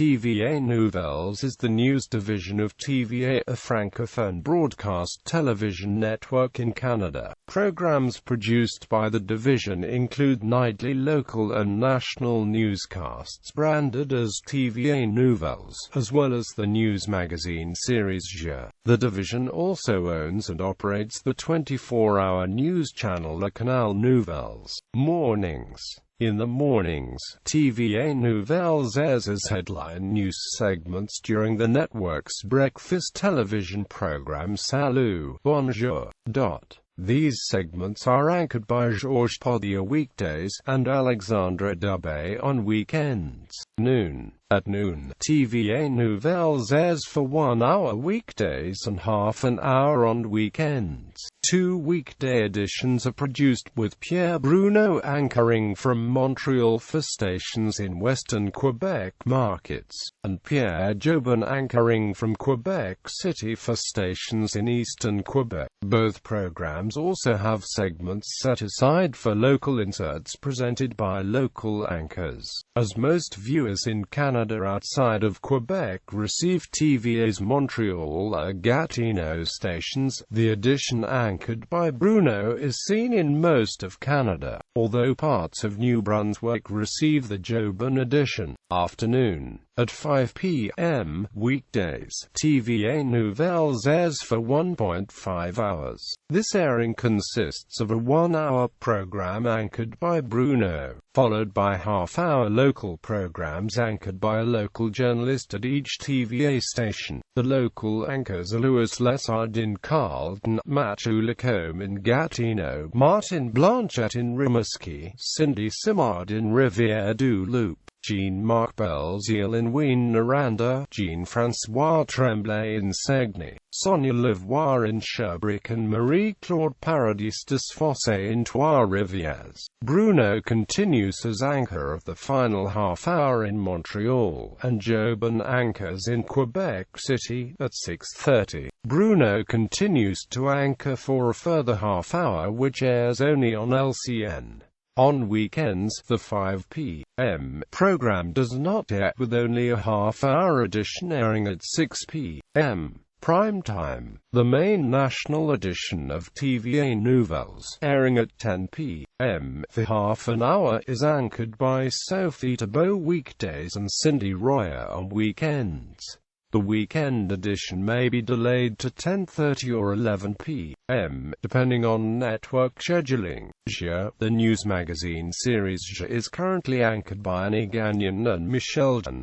TVA Nouvelles is the news division of TVA, a francophone broadcast television network in Canada. Programs produced by the division include nightly local and national newscasts branded as TVA Nouvelles, as well as the news magazine series JE.The. The division also owns and operates the 24-hour news channel Canal Nouvelles. Mornings. In the mornings, TVA Nouvelles airs as headline news segments during the network's breakfast television program Salut, Bonjour. These segments are anchored by JE.The. weekdays, and Alexandre Dubé on weekends. At noon, TVA Nouvelles airs for 1 hour weekdays and half an hour on weekends. 2 weekday editions are produced with Pierre Bruno anchoring from Montreal for stations in Western Quebec markets, and Pierre Jobin anchoring from Quebec City for stations in Eastern Quebec. Both programs also have segments set aside for local inserts presented by local anchors. As most viewers in Canada outside of Quebec receive TVA's Montreal-Gatineau stations, the edition anchored by Bruno is seen in most of Canada, although parts of New Brunswick receive the Jobin edition. Afternoon. At 5 p.m. weekdays, TVA Nouvelles airs for 1.5 hours. This airing consists of a 1-hour program anchored by Bruno, followed by half-hour local programs anchored by a local journalist at each TVA station. The local anchors are Louis Lessard in Carleton, Mathieu Lacombe in Gatineau, Martin Blanchette in Rimouski, Cindy Simard in Rivière-du-Loup, Jean-Marc Belzile in Wien-Noranda, Jean-François Tremblay in Saguenay, Sonia Lavoie in Sherbrooke, and Marie-Claude Paradis Desfossés in Trois-Rivières. Bruno continues as anchor of the final half-hour in Montreal, and Jobin anchors in Quebec City at 6:30. Bruno continues to anchor for a further half-hour which airs only on LCN. On weekends, the 5 p.m. program does not air, with only a half-hour edition airing at 6 p.m. prime time. The main national edition of TVA Nouvelles, airing at 10 p.m. for half an hour, is anchored by Sophie Thibault weekdays and Cindy Royer on weekends. The weekend edition may be delayed to 10:30 or 11 p.m., depending on network scheduling. JE.The. The news magazine series JE.The. is currently anchored by Annie Gagnon and Michel Jean.